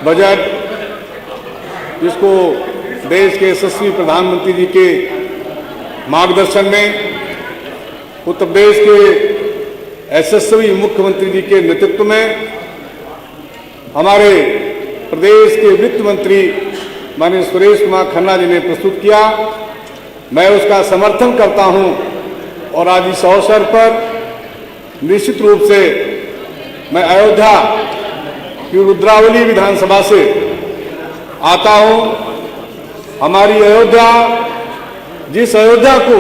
Budget जिसको देश के यशस्वी प्रधानमंत्री जी के मार्गदर्शन में, उत्तर प्रदेश के यशस्वी मुख्यमंत्री जी के नेतृत्व में हमारे प्रदेश के वित्त मंत्री माननीय सुरेश कुमार खन्ना जी ने प्रस्तुत किया, मैं उसका समर्थन करता हूं। और आज इस अवसर पर निश्चित रूप से मैं अयोध्या की रुद्रावली विधानसभा से आता हूं। हमारी अयोध्या, जिस अयोध्या को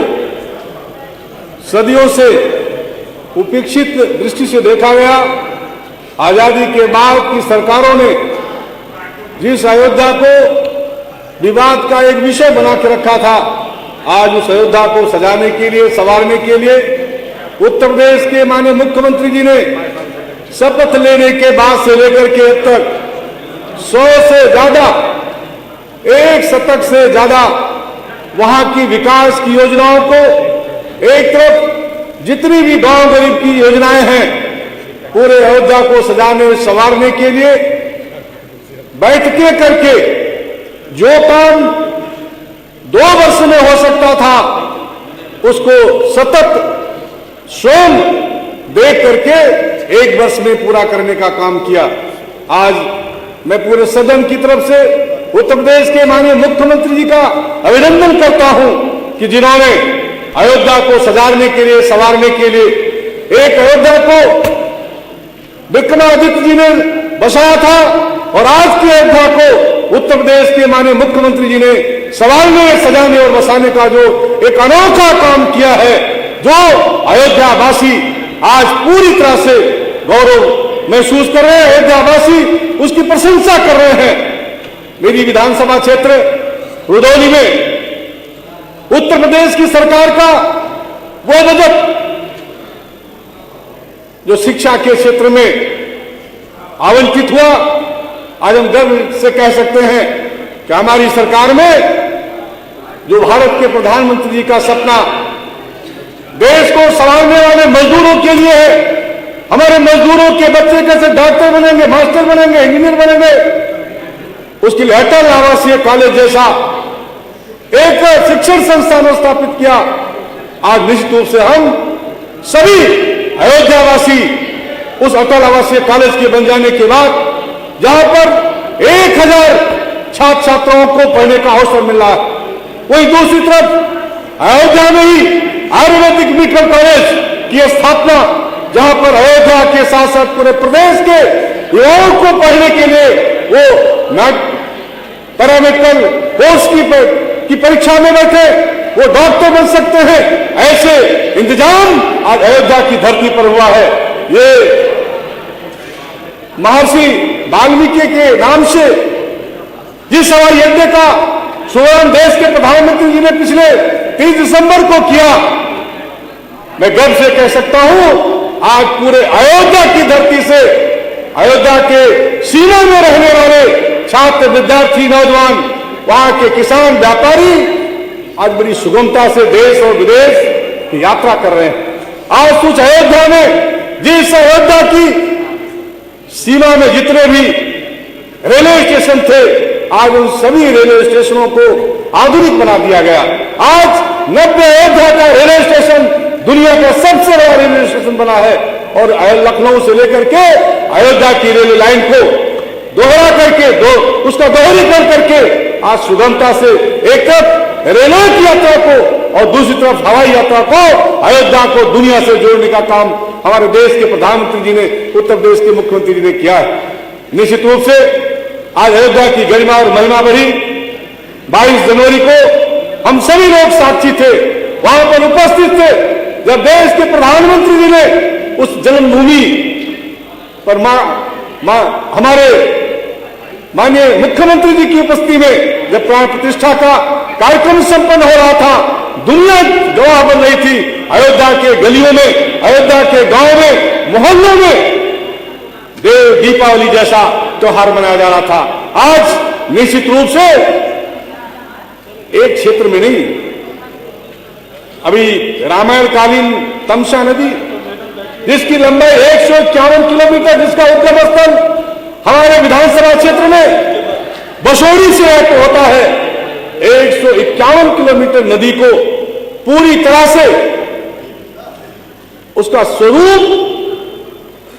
सदियों से उपेक्षित दृष्टि से देखा गया, आजादी के बाद की सरकारों ने जिस अयोध्या को विवाद का एक विषय बना के रखा था, आज उस अयोध्या को सजाने के लिए, संवारने के लिए उत्तर प्रदेश के माननीय मुख्यमंत्री जी ने शपथ लेने के बाद से लेकर के अब तक 100 से ज्यादा, 1 शतक से ज्यादा वहां की विकास की योजनाओं को, एक तरफ जितनी भी गांव गरीब की योजनाएं हैं, पूरे अयोध्या को सजाने और संवारने के लिए बैठकें करके जो काम 2 वर्ष में हो सकता था, उसको सतत श्रम देख करके 1 वर्ष में पूरा करने का काम किया। आज मैं पूरे सदन की तरफ से उत्तर प्रदेश के माननीय मुख्यमंत्री जी का अभिनंदन करता हूं कि जिन्होंने अयोध्या को सजाने के लिए, संवारने के लिए, एक अयोध्या को विक्रमादित्य जी ने बसाया था और आज की अयोध्या को उत्तर प्रदेश के माननीय मुख्यमंत्री जी ने संवारने, सजाने और बसाने का जो एक अनोखा काम किया है, जो अयोध्यावासी आज पूरी तरह से गौरव महसूस कर रहे हैं, अयोध्यावासी उसकी प्रशंसा कर रहे हैं। मेरी विधानसभा क्षेत्र रुदौली में उत्तर प्रदेश की सरकार का वो बजट जो शिक्षा के क्षेत्र में आवंटित हुआ, आज हम गर्व से कह सकते हैं कि हमारी सरकार में जो भारत के प्रधानमंत्री जी का सपना देश को संभालने वाले मजदूरों के लिए है, हमारे मजदूरों के बच्चे कैसे डॉक्टर बनेंगे, मास्टर बनेंगे, इंजीनियर बनेंगे, उसके लिए अटल आवासीय कॉलेज जैसा एक शिक्षण संस्थान स्थापित किया। आज निश्चित रूप से हम सभी अयोध्यावासी उस अटल आवासीय कॉलेज के बन जाने के बाद, जहां पर 1000 छात्र छात्राओं को पढ़ने का अवसर मिल रहा है, वही दूसरी तरफ अयोध्या में ही आयुर्वेदिक मेडिकल कॉलेज की स्थापना, जहां पर अयोध्या के साथ साथ पूरे प्रदेश के युवाओं को पढ़ने के लिए वो पैरामेडिकल कोर्स की परीक्षा में बैठे वो डॉक्टर बन सकते हैं। ऐसे इंतजाम आज अयोध्या की धरती पर हुआ है। ये महर्षि वाल्मीकि के नाम से जिस हवाई अड्डे का शुभारंभ देश के प्रधानमंत्री जी ने पिछले 30 दिसंबर को किया, मैं गर्व से कह सकता हूं, आज पूरे अयोध्या की धरती से, अयोध्या के सीमा में रहने वाले छात्र, विद्यार्थी, नौजवान, वहां के किसान, व्यापारी आज बड़ी सुगमता से देश और विदेश की यात्रा कर रहे हैं। आज कुछ अयोध्या में, जिस अयोध्या की सीमा में जितने भी रेलवे स्टेशन थे, आज उन सभी रेलवे स्टेशनों को आधुनिक बना दिया गया। आज 90 अयोध्या का रेलवे स्टेशन दुनिया का सबसे बड़ा रेलवे स्टेशन बना है और लखनऊ से लेकर के अयोध्या की रेलवे लाइन को दोहरा करके उसका दोहरीकरण करके आज सुगमता से एक तरफ रेलवे की यात्रा को और दूसरी तरफ हवाई यात्रा को, अयोध्या को दुनिया से जोड़ने का काम हमारे देश के प्रधानमंत्री जी ने, उत्तर प्रदेश के मुख्यमंत्री जी ने किया है। निश्चित रूप से आज अयोध्या की गरिमा और महिमा बढ़ी। 22 जनवरी को हम सभी लोग साक्षी थे, वहां पर उपस्थित थे, जब देश के प्रधानमंत्री जी ने उस जन्मभूमि पर हमारे माननीय मुख्यमंत्री जी की उपस्थिति में जब प्राण प्रतिष्ठा का कार्यक्रम संपन्न हो रहा था, दुनिया गवाह बन रही थी। अयोध्या के गलियों में, अयोध्या के गांव में, मोहल्लों में देव दीपावली जैसा त्योहार मनाया जा रहा था। आज निश्चित रूप से एक क्षेत्र में नहीं, अभी रामायण कालीन तमसा नदी जिसकी लंबाई 151 किलोमीटर, जिसका उद्गम स्थल हमारे विधानसभा क्षेत्र में बसोड़ी से एक होता है 151 किलोमीटर नदी को पूरी तरह से उसका स्वरूप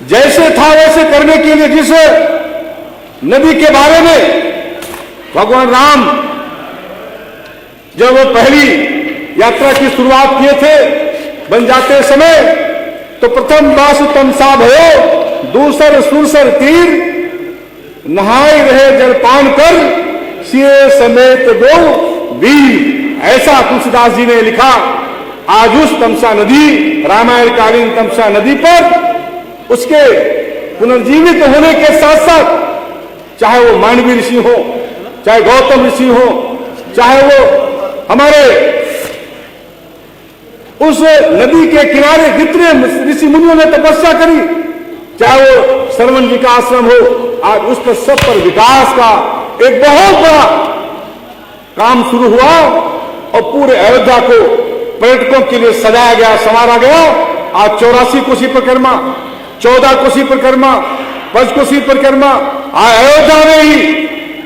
जैसे था वैसे करने के लिए जिस नदी के बारे में भगवान राम जब वो पहली यात्रा की शुरुआत किए थे बन जाते समय, तो प्रथम वासु तमसा भयो दूसर सुरसर तीर नहाए रहे जलपान कर सिए समेत दो वीर। ऐसा तुलसीदास जी ने लिखा। आज उस तमसा नदी, रामायण कालीन तमसा नदी पर उसके पुनर्जीवित होने के साथ साथ, चाहे वो मानवी ऋषि हो, चाहे गौतम ऋषि हो, चाहे वो हमारे उस नदी के किनारे जितने ऋषि मुनियों ने तपस्या करी, चाहे वो श्रवण जी का आश्रम हो, आज उस पर सब पर विकास का एक बहुत बड़ा काम शुरू हुआ और पूरे अयोध्या को पर्यटकों के लिए सजाया गया, संवारा गया। आज 84 कोसी परिक्रमा, 14 कोसी परिक्रमा, पंचकोसी परिक्रमा, अयोध्या में ही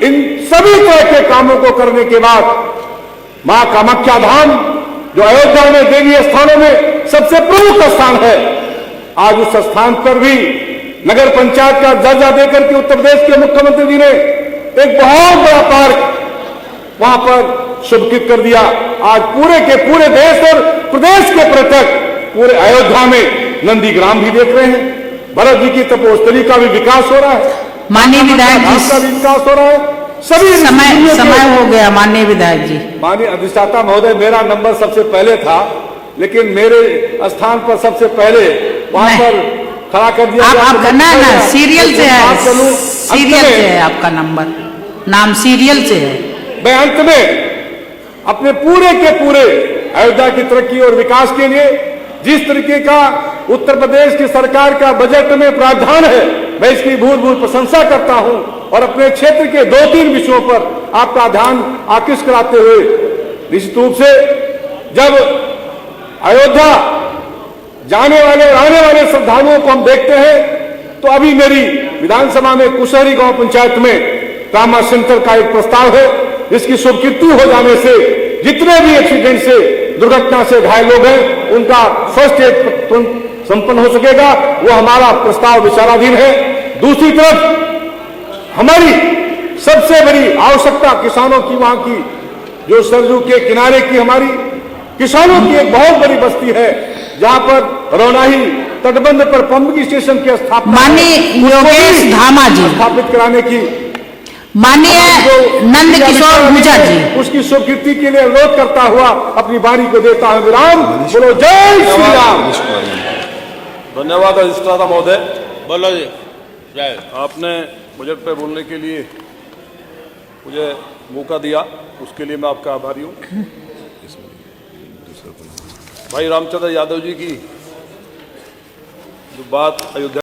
इन सभी तरह के कामों को करने के बाद मां कामाख्या धाम, जो अयोध्या में देवी स्थानों में सबसे प्रमुख स्थान है, आज उस स्थान पर भी नगर पंचायत का दर्जा देकर के उत्तर प्रदेश के मुख्यमंत्री जी ने एक बहुत बड़ा पार्क वहां पर शुभकृत कर दिया। आज पूरे के पूरे देश और प्रदेश के पर्यटक पूरे अयोध्या में नंदीग्राम भी देख रहे हैं। भरत जी की तपोस्थली का भी विकास हो रहा है, माननीय विधायक जी का भी विकास हो रहा है। सभी समय हो गया माननीय विधायक जी। माननीय अधिष्ठाता महोदय, मेरा नंबर सबसे पहले था, लेकिन मेरे स्थान पर सबसे पहले वहां पर खड़ा कर दिया। आपका ना सीरियल से है, सीरियल से है आपका नंबर, नाम सीरियल से है। मैं अंत में अपने पूरे के पूरे अयोध्या की तरक्की और विकास के लिए जिस तरीके का उत्तर प्रदेश की सरकार का बजट में प्रावधान है, मैं इसकी भूल भूल प्रशंसा करता हूं और अपने क्षेत्र के 2-3 विषयों पर आपका ध्यान आकृष्ट कराते हुए, निश्चित रूप से जब अयोध्या जाने वाले और आने वाले श्रद्धालुओं को हम देखते हैं, तो अभी मेरी विधानसभा में कुशहरी गांव पंचायत में ट्रामा सेंटर का एक प्रस्ताव है, जिसकी स्वीकृति हो जाने से जितने भी एक्सीडेंट से, दुर्घटना से घायल लोग हैं, उनका फर्स्ट एड संपन्न हो सकेगा। वो हमारा प्रस्ताव विचाराधीन है। दूसरी तरफ हमारी सबसे बड़ी आवश्यकता किसानों की, वहां की जो सरजू के किनारे की हमारी किसानों की एक बहुत बड़ी बस्ती है, जहां पर रौनाही तटबंध पर पंपिंग स्टेशन की स्थापना माननीय योगेश धामा जी स्थापित कराने की, माननीय नंद किशोर गुर्जर जी, उसकी स्वीकृति के लिए अनुरोध करता हुआ अपनी बारी को देता हूं विराम। बोलो जय श्री राम। धन्यवाद अधिष्ठाता महोदय। बोलो जी जय। आपने बजट पे बोलने के लिए मुझे मौका दिया, उसके लिए मैं आपका आभारी हूँ। भाई रामचंद्र यादव जी की जो बात अयोध्या